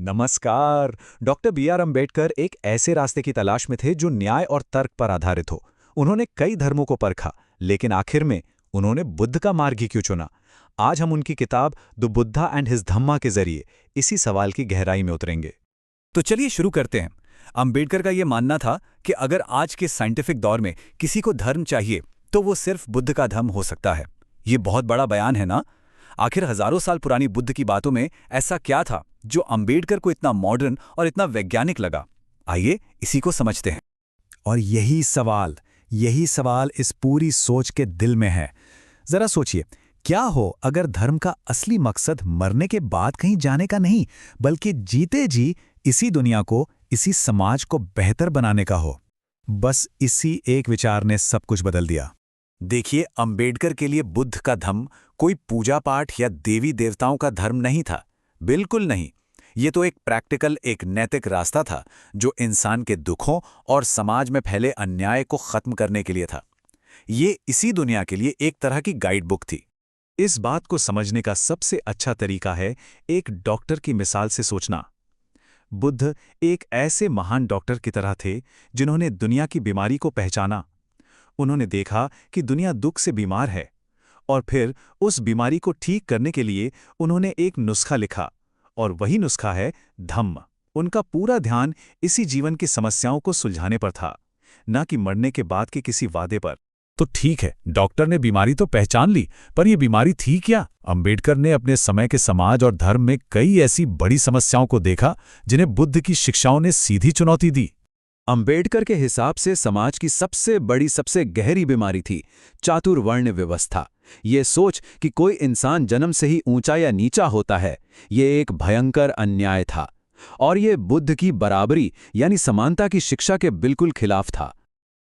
नमस्कार। Doctor B are Ambedkar एक ऐसे रास्ते की तलाश में थे जो न्याय और तर्क पर आधारित हो। उन्होंने कई धर्मों को परखा, लेकिन आखिर में उन्होंने बुद्ध का मार्ग ही क्यों चुना? आज हम उनकी किताब द बुद्धा एंड हिज धम्मा के जरिए इसी सवाल की गहराई में उतरेंगे। तो चलिए शुरू करते हैं। अंबेडकर का यह मानना था कि अगर आज के साइंटिफिक दौर में किसी को धर्म चाहिए तो वो सिर्फ बुद्ध का धर्म हो सकता है। ये बहुत बड़ा बयान है ना? आखिर हजारों साल पुरानी बुद्ध की बातों में ऐसा क्या था जो अंबेडकर को इतना मॉडर्न और इतना वैज्ञानिक लगा? आइए इसी को समझते हैं। और यही सवाल इस पूरी सोच के दिल में है। जरा सोचिए, क्या हो अगर धर्म का असली मकसद मरने के बाद कहीं जाने का नहीं, बल्कि जीते जी इसी दुनिया को, इसी समाज को बेहतर बनाने का हो? बस इसी एक विचार ने सब कुछ बदल दिया। देखिए, अंबेडकर के लिए बुद्ध का धर्म कोई पूजा पाठ या देवी देवताओं का धर्म नहीं था। बिल्कुल नहीं। ये तो एक प्रैक्टिकल, एक नैतिक रास्ता था जो इंसान के दुखों और समाज में फैले अन्याय को खत्म करने के लिए था। ये इसी दुनिया के लिए एक तरह की गाइड बुक थी। इस बात को समझने का सबसे अच्छा तरीका है एक डॉक्टर की मिसाल से सोचना। बुद्ध एक ऐसे महान डॉक्टर की तरह थे जिन्होंने दुनिया की बीमारी को पहचाना। उन्होंने देखा कि दुनिया दुख से बीमार है, और फिर उस बीमारी को ठीक करने के लिए उन्होंने एक नुस्खा लिखा, और वही नुस्खा है धम्म। उनका पूरा ध्यान इसी जीवन की समस्याओं को सुलझाने पर था, न कि मरने के बाद के किसी वादे पर। तो ठीक है, डॉक्टर ने बीमारी तो पहचान ली, पर यह बीमारी थी क्या? अंबेडकर ने अपने समय के समाज और धर्म में कई ऐसी बड़ी समस्याओं को देखा जिन्हें बुद्ध की शिक्षाओं ने सीधी चुनौती दी। अंबेडकर के हिसाब से समाज की सबसे बड़ी, सबसे गहरी बीमारी थी चातुर्वर्ण व्यवस्था। ये सोच कि कोई इंसान जन्म से ही ऊंचा या नीचा होता है, ये एक भयंकर अन्याय था, और ये बुद्ध की बराबरी यानी समानता की शिक्षा के बिल्कुल खिलाफ था।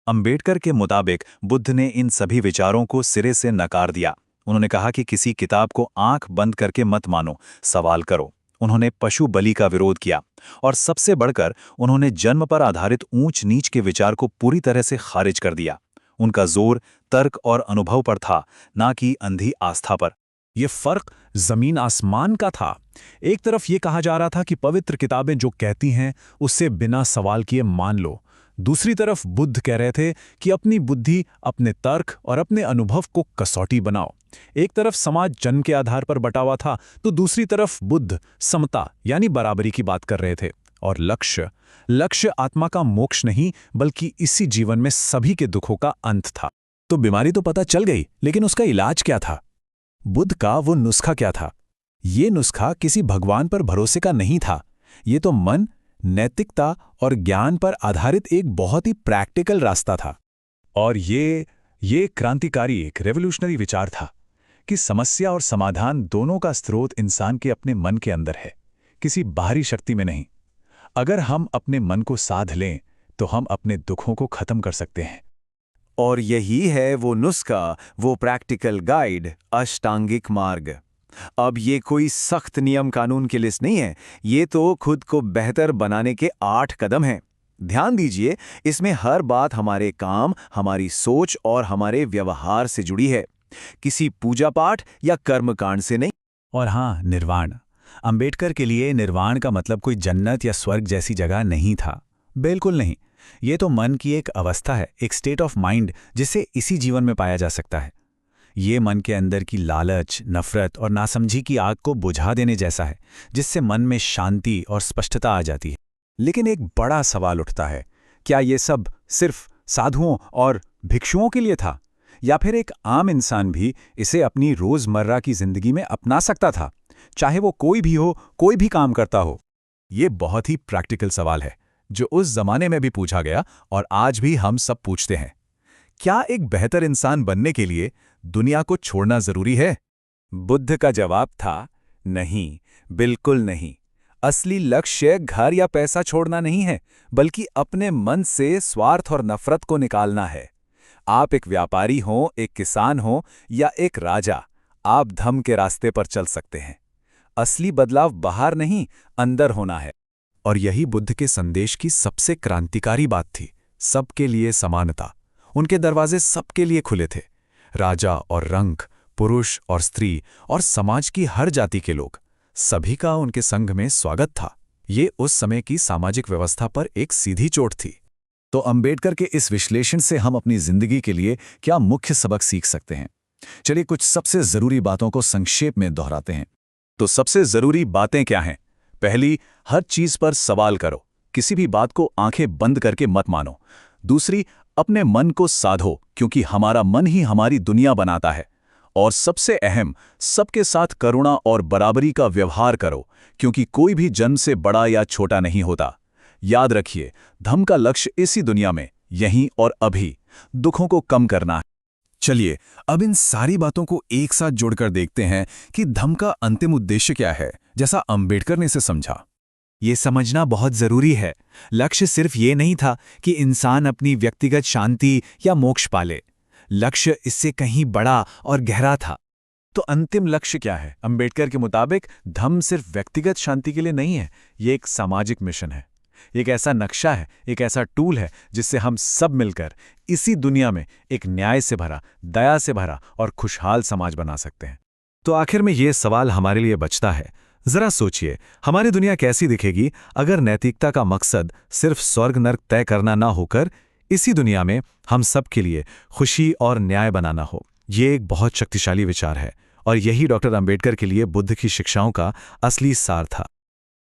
अंबेडकर के मुताबिक बुद्ध ने इन सभी विचारों को सिरे से नकार दिया। उन्होंने कहा कि किसी किताब को आंख बंद करके मत मानो, सवाल करो। उन्होंने पशु बलि का विरोध किया, और सबसे बढ़कर उन्होंने जन्म पर आधारित ऊंच नीच के विचार को पूरी तरह से खारिज कर दिया। उनका जोर तर्क और अनुभव पर था, ना कि अंधी आस्था पर। ये फर्क जमीन आसमान का था। एक तरफ ये कहा जा रहा था कि पवित्र किताबें जो कहती हैं उससे बिना सवाल किए मान लो। दूसरी तरफ बुद्ध कह रहे थे कि अपनी बुद्धि, अपने तर्क और अपने अनुभव को कसौटी बनाओ। एक तरफ समाज जन्म के आधार पर बटा हुआ था, तो दूसरी तरफ बुद्ध समता यानी बराबरी की बात कर रहे थे। और लक्ष्य आत्मा का मोक्ष नहीं, बल्कि इसी जीवन में सभी के दुखों का अंत था। तो बीमारी तो पता चल गई, लेकिन उसका इलाज क्या था? बुद्ध का वो नुस्खा क्या था? ये नुस्खा किसी भगवान पर भरोसे का नहीं था। ये तो मन, नैतिकता और ज्ञान पर आधारित एक बहुत ही प्रैक्टिकल रास्ता था। और ये क्रांतिकारी, एक रेवोल्यूशनरी विचार था कि समस्या और समाधान दोनों का स्रोत इंसान के अपने मन के अंदर है, किसी बाहरी शक्ति में नहीं। अगर हम अपने मन को साध लें तो हम अपने दुखों को खत्म कर सकते हैं। और यही है वो नुस्खा, वो प्रैक्टिकल गाइड, अष्टांगिक मार्ग। अब ये कोई सख्त नियम कानून की लिस्ट नहीं है, ये तो खुद को बेहतर बनाने के 8 कदम हैं। ध्यान दीजिए, इसमें हर बात हमारे काम, हमारी सोच और हमारे व्यवहार से जुड़ी है, किसी पूजा पाठ या कर्मकांड से नहीं। और हाँ, निर्वाण। अंबेडकर के लिए निर्वाण का मतलब कोई जन्नत या स्वर्ग जैसी जगह नहीं था। बिल्कुल नहीं। ये तो मन की एक अवस्था है, एक स्टेट ऑफ माइंड, जिसे इसी जीवन में पाया जा सकता है। ये मन के अंदर की लालच, नफरत और नासमझी की आग को बुझा देने जैसा है, जिससे मन में शांति और स्पष्टता आ जाती है। लेकिन एक बड़ा सवाल उठता है, क्या ये सब सिर्फ साधुओं और भिक्षुओं के लिए था, या फिर एक आम इंसान भी इसे अपनी रोजमर्रा की जिंदगी में अपना सकता था, चाहे वो कोई भी हो, कोई भी काम करता हो? ये बहुत ही प्रैक्टिकल सवाल है, जो उस जमाने में भी पूछा गया और आज भी हम सब पूछते हैं। क्या एक बेहतर इंसान बनने के लिए दुनिया को छोड़ना जरूरी है? बुद्ध का जवाब था नहीं, बिल्कुल नहीं। असली लक्ष्य घर या पैसा छोड़ना नहीं है, बल्कि अपने मन से स्वार्थ और नफरत को निकालना है। आप एक व्यापारी हो, एक किसान हो या एक राजा, आप धम्म के रास्ते पर चल सकते हैं। असली बदलाव बाहर नहीं, अंदर होना है। और यही बुद्ध के संदेश की सबसे क्रांतिकारी बात थी, सबके लिए समानता। उनके दरवाजे सबके लिए खुले थे, राजा और रंक, पुरुष और स्त्री और समाज की हर जाति के लोग, सभी का उनके संघ में स्वागत था। ये उस समय की सामाजिक व्यवस्था पर एक सीधी चोट थी। तो अंबेडकर के इस विश्लेषण से हम अपनी जिंदगी के लिए क्या मुख्य सबक सीख सकते हैं? चलिए कुछ सबसे जरूरी बातों को संक्षेप में दोहराते हैं। तो सबसे जरूरी बातें क्या हैं? पहली, हर चीज पर सवाल करो, किसी भी बात को आंखें बंद करके मत मानो। दूसरी, अपने मन को साधो, क्योंकि हमारा मन ही हमारी दुनिया बनाता है। और सबसे अहम, सबके साथ करुणा और बराबरी का व्यवहार करो, क्योंकि कोई भी जन्म से बड़ा या छोटा नहीं होता। याद रखिए, धम्म का लक्ष्य इसी दुनिया में, यहीं और अभी, दुखों को कम करना है। चलिए अब इन सारी बातों को एक साथ जोड़कर देखते हैं कि धम्म का अंतिम उद्देश्य क्या है, जैसा अंबेडकर ने इसे समझा। ये समझना बहुत जरूरी है। लक्ष्य सिर्फ ये नहीं था कि इंसान अपनी व्यक्तिगत शांति या मोक्ष पाले। लक्ष्य इससे कहीं बड़ा और गहरा था। तो अंतिम लक्ष्य क्या है? अंबेडकर के मुताबिक धम्म सिर्फ व्यक्तिगत शांति के लिए नहीं है, ये एक सामाजिक मिशन है। एक ऐसा नक्शा है, एक ऐसा टूल है जिससे हम सब मिलकर इसी दुनिया में एक न्याय से भरा, दया से भरा और खुशहाल समाज बना सकते हैं। तो आखिर में ये सवाल हमारे लिए बचता है, जरा सोचिए, हमारी दुनिया कैसी दिखेगी अगर नैतिकता का मकसद सिर्फ स्वर्ग नर्क तय करना ना होकर इसी दुनिया में हम सब के लिए खुशी और न्याय बनाना हो। ये एक बहुत शक्तिशाली विचार है और यही डॉक्टर अंबेडकर के लिए बुद्ध की शिक्षाओं का असली सार था।